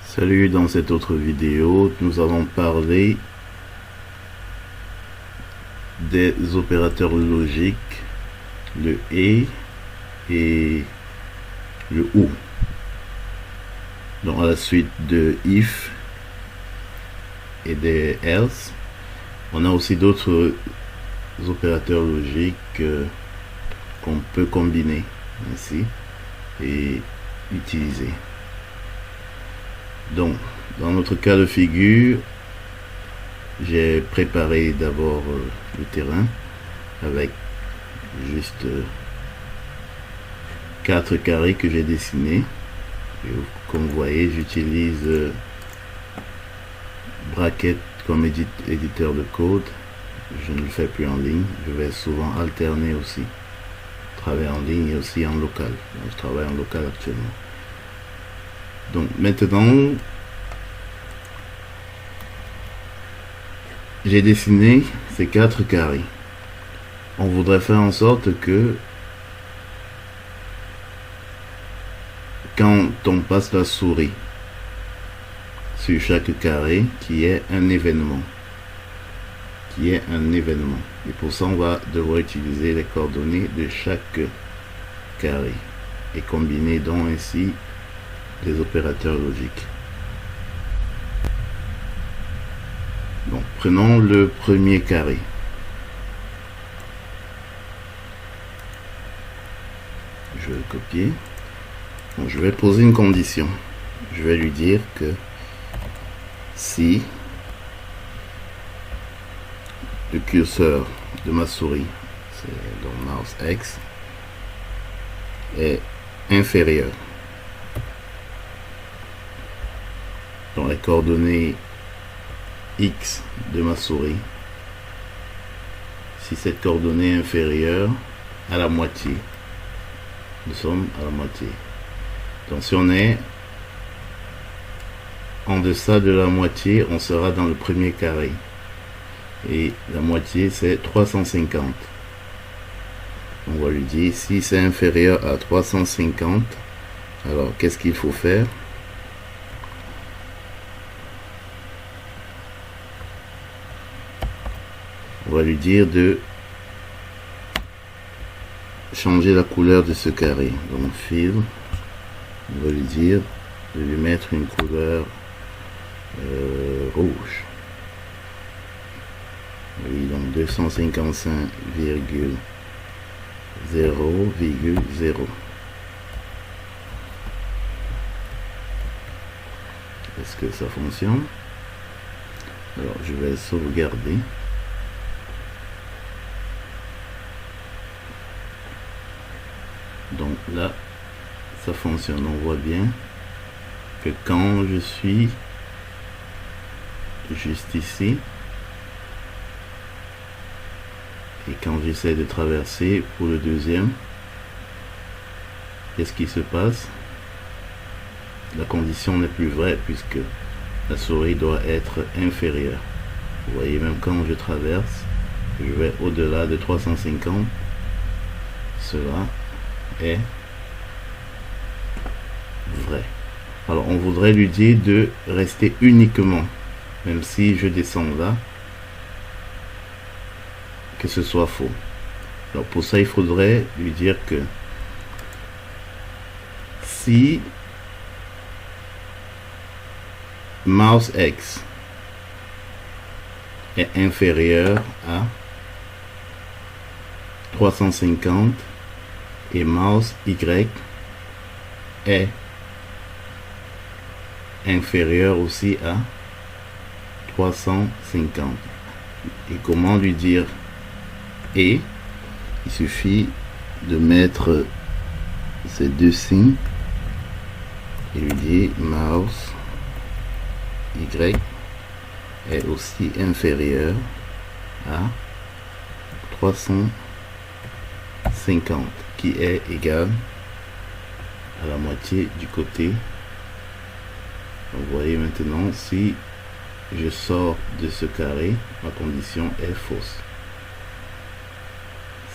Salut, dans cette autre vidéo, nous allons parler des opérateurs logiques, le et le ou. Donc à la suite de if et des else, on a aussi d'autres opérateurs logiques qu'on peut combiner ainsi et utiliser. Donc, dans notre cas de figure, j'ai préparé d'abord le terrain avec juste 4 carrés que j'ai dessinés. Et comme vous voyez, j'utilise Bracket comme éditeur de code. Je ne le fais plus en ligne. Je vais souvent alterner aussi. Travailler en ligne et aussi en local. Donc, je travaille en local actuellement. Donc maintenant, j'ai dessiné ces 4 carrés. On voudrait faire en sorte que quand on passe la souris sur chaque carré, qu'il y ait un événement. Et pour ça, on va devoir utiliser les coordonnées de chaque carré et combiner donc ainsi les opérateurs logiques. Donc, prenons le premier carré. Je vais le copier. Bon, je vais poser une condition. Je vais lui dire que si le curseur de ma souris, c'est donc mouse X, est inférieur, dans les coordonnées X de ma souris, si cette coordonnée est inférieure à la moitié, nous sommes à la moitié. Donc si on est en deçà de la moitié, on sera dans le premier carré. Et la moitié, c'est 350. On va lui dire, si c'est inférieur à 350, alors qu'est-ce qu'il faut faire? On va lui dire de changer la couleur de ce carré. Donc fill, on va lui dire de lui mettre une couleur rouge. Oui, donc 255,0,0. Est-ce que ça fonctionne? Alors je vais sauvegarder. Donc là, ça fonctionne. On voit bien que quand je suis juste ici, et quand j'essaie de traverser pour le deuxième, qu'est-ce qui se passe? La condition n'est plus vraie puisque la souris doit être inférieure. Vous voyez, même quand je traverse, je vais au-delà de 350, cela est vrai. Alors on voudrait lui dire de rester uniquement, même si je descends là, que ce soit faux. Alors pour ça, il faudrait lui dire que si mouse X est inférieur à 350 et mouse Y est inférieur aussi à 350. Et comment lui dire? Et il suffit de mettre ces deux signes et lui dire mouse Y est aussi inférieur à 350 qui est égal à la moitié du côté. Vous voyez maintenant, si je sors de ce carré, ma condition est fausse.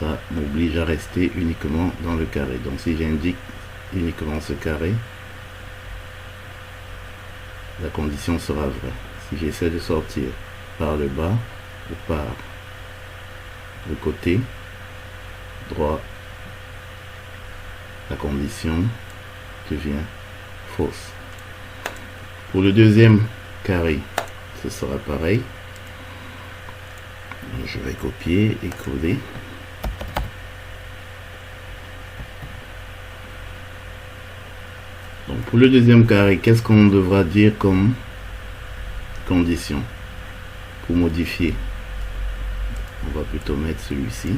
Ça m'oblige à rester uniquement dans le carré. Donc si j'indique uniquement ce carré, la condition sera vraie. Si j'essaie de sortir par le bas ou par le côté droit, la condition devient fausse. Pour le deuxième carré, ce sera pareil. Je vais copier et coller. Donc pour le deuxième carré, qu'est-ce qu'on devra dire comme condition pour modifier? On va plutôt mettre celui-ci.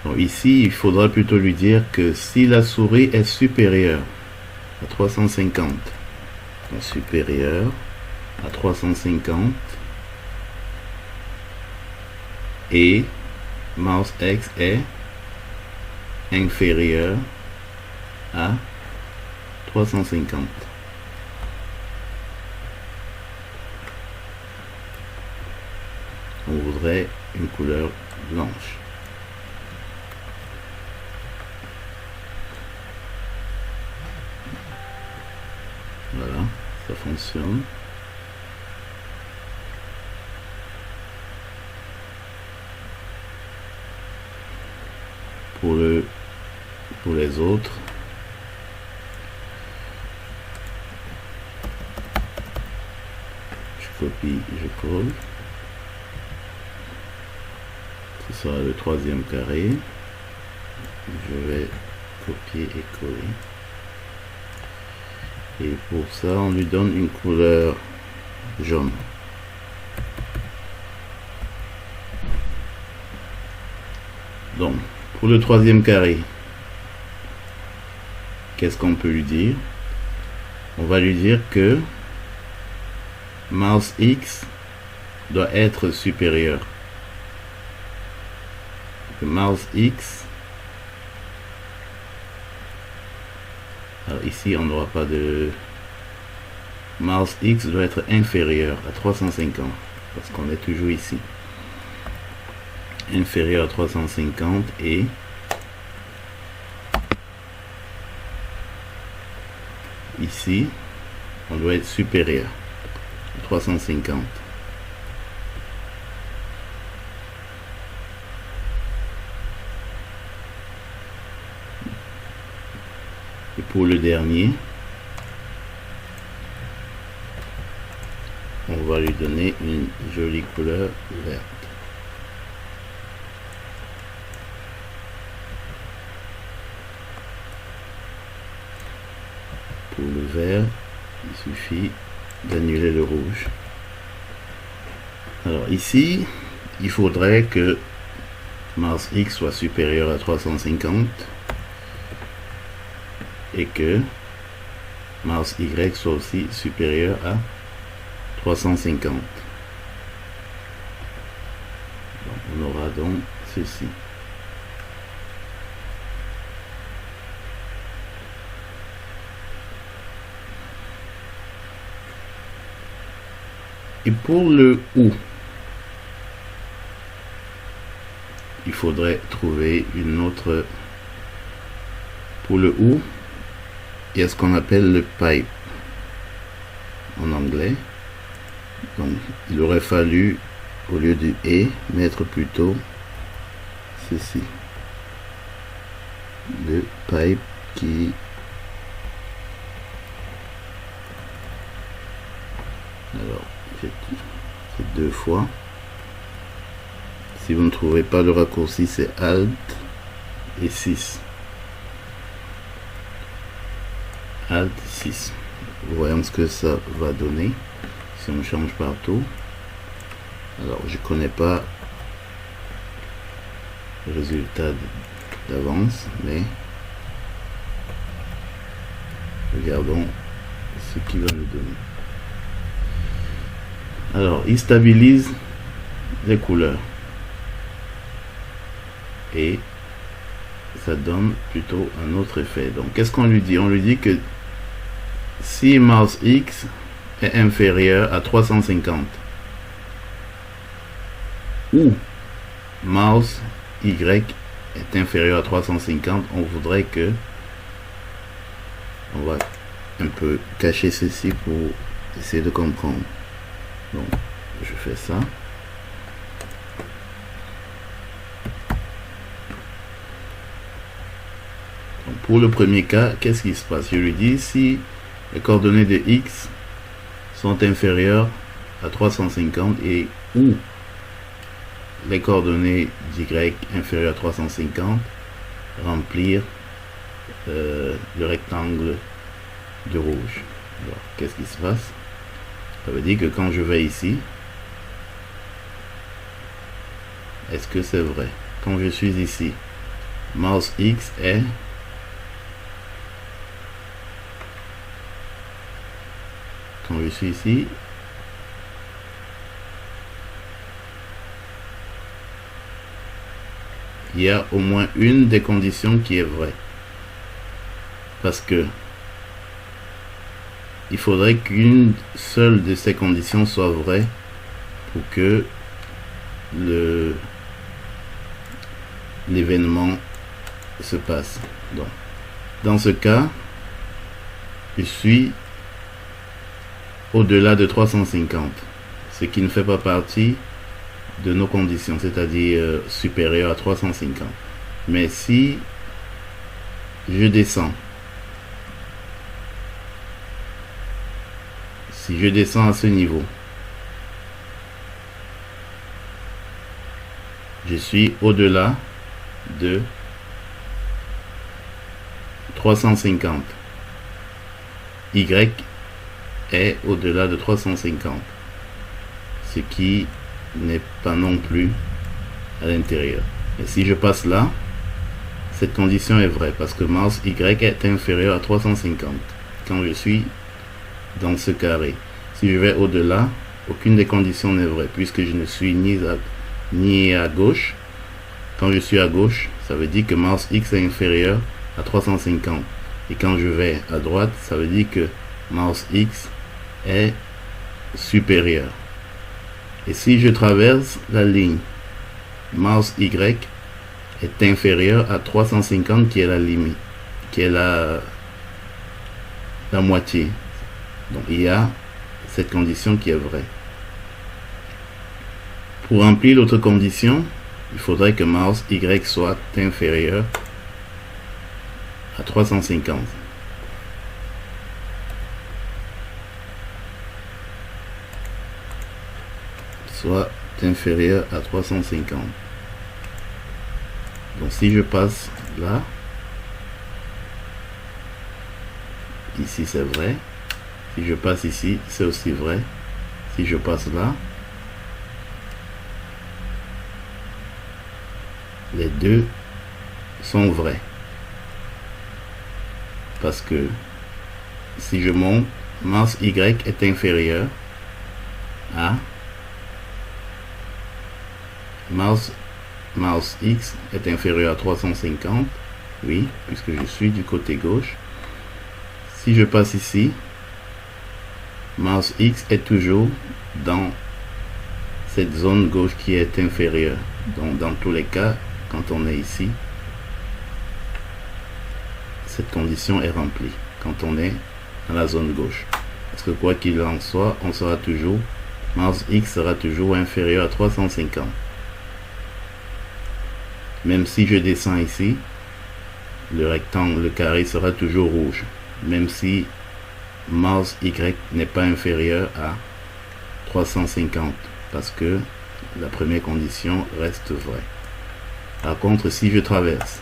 Donc ici, il faudra plutôt lui dire que si la souris est supérieure à 350, donc supérieure à 350 et mouse X est inférieur à 350. On voudrait une couleur blanche. Voilà, ça fonctionne. Pour les autres, je copie, je colle. Ce sera le troisième carré. Je vais copier et coller. Et pour ça, on lui donne une couleur jaune. Donc, pour le troisième carré, qu'est-ce qu'on peut lui dire? On va lui dire que mouse X doit être supérieur. Que mouse X, alors ici on n'aura pas de mouse X doit être inférieur à 350 parce qu'on est toujours ici, inférieur à 350 et ici on doit être supérieur à 350. Et pour le dernier, on va lui donner une jolie couleur verte. Pour le vert, il suffit d'annuler le rouge. Alors ici, il faudrait que mouse X soit supérieur à 350 et que mouse Y soit aussi supérieur à 350. Donc, on aura donc ceci. Et pour le OU, il faudrait trouver une autre. Pour le OU, il y a ce qu'on appelle le pipe en anglais. Donc il aurait fallu, au lieu du et, mettre plutôt ceci, le pipe qui alors c'est deux fois. Si vous ne trouvez pas le raccourci, c'est Alt et 6. Alt 6. Voyons ce que ça va donner si on change partout. Alors je connais pas le résultat d'avance, mais regardons ce qu'il va nous donner. Alors il stabilise les couleurs et ça donne plutôt un autre effet. Donc qu'est-ce qu'on lui dit? On lui dit que si mouse X est inférieur à 350 ou mouse Y est inférieur à 350, on voudrait que On va un peu cacher ceci pour essayer de comprendre. Donc, je fais ça. Donc, pour le premier cas, qu'est-ce qui se passe? Je lui dis si les coordonnées de x sont inférieures à 350 et ou les coordonnées d'y inférieures à 350, remplir le rectangle de rouge. Alors, qu'est-ce qui se passe? Ça veut dire que quand je vais ici, est-ce que c'est vrai? Quand je suis ici, mouse X est quand je suis ici, il y a au moins une des conditions qui est vraie. Parce que il faudrait qu'une seule de ces conditions soit vraie pour que l'événement se passe. Donc, dans ce cas, je suis au-delà de 350, ce qui ne fait pas partie de nos conditions, c'est-à-dire supérieur à 350. Mais si je descends, à ce niveau, je suis au-delà de 350. Y est au-delà de 350, ce qui n'est pas non plus à l'intérieur. Et si je passe là, cette condition est vraie parce que mouse Y est inférieur à 350 quand je suis dans ce carré. Si je vais au-delà, aucune des conditions n'est vraie puisque je ne suis ni à gauche. Quand je suis à gauche, ça veut dire que mouse X est inférieur à 350. Et quand je vais à droite, ça veut dire que mouse X est supérieur. Et si je traverse la ligne, mouse Y est inférieur à 350 qui est la limite, qui est la moitié. Donc il y a cette condition qui est vraie. Pour remplir l'autre condition, il faudrait que mouse Y soit inférieur à 350. Soit inférieur à 350. Donc si je passe là, ici c'est vrai. Si je passe ici, c'est aussi vrai. Si je passe là, les deux sont vrais. Parce que si je monte, mouse Y est inférieur à mouse X est inférieur à 350. Oui, puisque je suis du côté gauche. Si je passe ici, mouse X est toujours dans cette zone gauche qui est inférieure. Donc dans tous les cas, quand on est ici, cette condition est remplie quand on est dans la zone gauche. Parce que quoi qu'il en soit, on sera toujours, mouse X sera toujours inférieur à 350. Même si je descends ici, le rectangle, le carré sera toujours rouge. Même si mouse Y n'est pas inférieur à 350. Parce que la première condition reste vraie. Par contre, si je traverse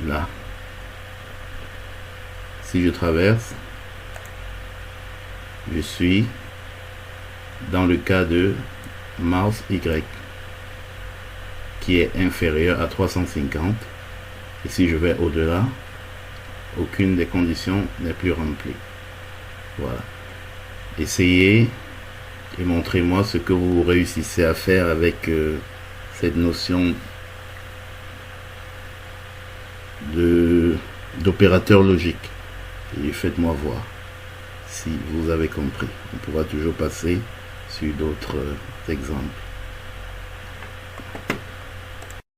là, si je traverse, je suis dans le cas de mouse Y qui est inférieur à 350. Et si je vais au-delà, aucune des conditions n'est plus remplie. Voilà. Essayez et montrez-moi ce que vous réussissez à faire avec cette notion d'opérateur logique. Et faites-moi voir si vous avez compris. On pourra toujours passer sur d'autres exemples.